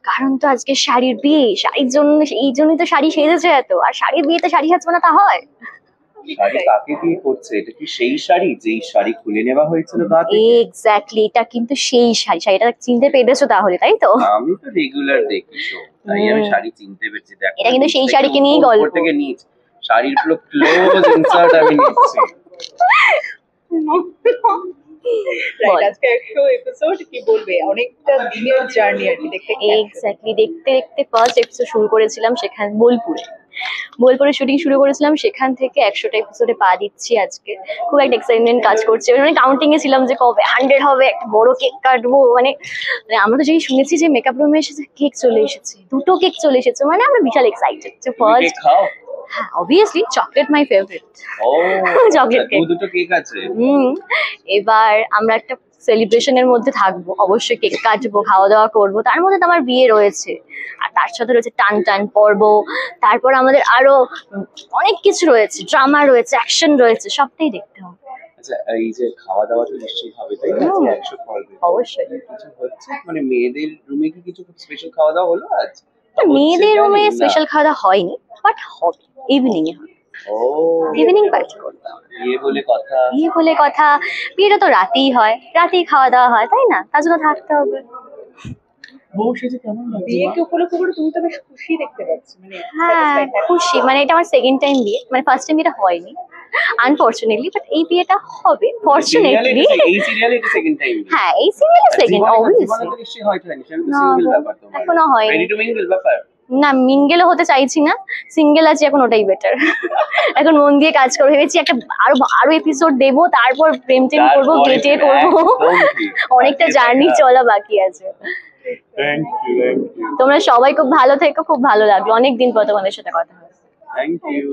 কারণ তো আজকে শাড়ির বিয়ে, শাড়ির জন্য, এই জন্যই তো শাড়ি সেজেছে এত। আর শাড়ির বিয়েতে শাড়ি সাজবে না তা হয়? শাড়ি কাকে বিয়ে করছে? এটা কি সেই শাড়ি যেই শাড়ি খুলে নেওয়া হয়েছিল গা থেকে? এক্স্যাক্টলি, এটা কিন্তু সেই শাড়ি। শাড়িটা চিনতে পেরেছো তাহলে, তাই তো? আমি তো রেগুলার দেখি শো, তাই আমি শাড়ি চিনতে পেরেছি। দেখো এটা কিন্তু সেই শাড়িকে নিয়েই উপর গল্প। থেকে নিচ শাড়ির পুরো ক্লোজ ইনসার্ট আমি নিচ্ছি। আজকে 100 এপিসোড, কি বলবে, অনেকটা দিনের জার্নি আর কি দেখতে। এক্স্যাক্টলি, দেখতে দেখতে ফার্স্ট এপিসোড শুরু করেছিলাম সেখানে বোলপুরে শুটিং শুরু করেছিলাম, সেখান থেকে 100টা এপিসোডে পা দিচ্ছি আজকে। খুব একটা এক্সাইটমেন্ট কাজ করছে, মানে কাউন্টিং এ ছিলাম যে কবে 100 হবে, একটা বড় কেক কাটবো। মানে আমরা তো যেই শুনেছি যে মেকআপ রুমে এসেছে কেক চলে এসেছে, 2টো কেক চলে এসেছে, মানে আমরা বিশাল এক্সাইটেড যে ফার্স্ট। খাও? হ্যাঁ, অবভিয়াসলি চকলেট মাই ফেভারিট। ও চকলেট কেক, দুটো কেক আছে। এবার আমরা একটা সেলিব্রেশনের মধ্যে থাকবো, অবশ্যই কেক কাটবো, খাওয়া দাওয়া করবো। তার মধ্যে তো আমার বিয়ে রয়েছে, আর তার সাথে রয়েছে টান টান পর্ব। তারপর আমাদের আরো অনেক কিছু রয়েছে, ড্রামা রয়েছে, অ্যাকশন রয়েছে, সবটাই দেখতে হবে। আচ্ছা, এই যে খাওয়া দাওয়া তো নিশ্চয়ই হবে, তাই না? 100 পর্বে অবশ্যই। কিছু হচ্ছে, মানে মেয়েদের রুমে কি কিছু স্পেশাল খাওয়া দাওয়া হলো আজ? মেয়েদের রুমে স্পেশাল খাওয়া দাওয়া হয়নি, বাট হবে, ইভিনিং এ হবে। ও, ইভিনিং পার্টি করতে হবে। বিয়ে বলে কথা। বিয়ে বলে কথা, বিয়েটা তো রাতেই হয়, রাতেই খাওয়া দাওয়া হয়, তাই না? তার জন্য থাকতে হবে। বউ সেজে কেমন লাগছে? বিয়েকে উপলক্ষে করে তুমি তো বেশ খুশি দেখতে পাচ্ছি, মানে হ্যাঁ, satisfied, happy। খুশি। মানে এটা আমার সেকেন্ড টাইম বিয়ে, মানে ফার্স্ট টাইম বিয়েটা হয়নি আনফরচুনেটলি, বাট এই বিয়েটা হবে ফরচুনেটলি। এই সিরিয়ালে এটা সেকেন্ড টাইম। হ্যাঁ, এই সিরিয়ালে সেকেন্ড, অবভিয়াসলি। তো নিশ্চয়ই হয়তো না, সেটা তো সিঙ্গেল ব্যাপার তোমার। এখনো হয়নি। রেডি টু মিঙ্গল ব্যাপার? না, মিঙ্গেলও হতে চাইছি না, সিঙ্গেল আছি এখন, ওটাই বেটার। এখন মন দিয়ে কাজ করে ভেবেছি একটা আরো এপিসোড দেবো, তারপর প্রেম টেম করবো, গেটে করবো। অনেকটা জার্নি চলা বাকি আছে। Thank you. তোমরা সবাই খুব ভালো থেকো, খুব ভালো লাগলো, অনেকদিন পর তোমাদের সাথে কথা হয়। Thank you.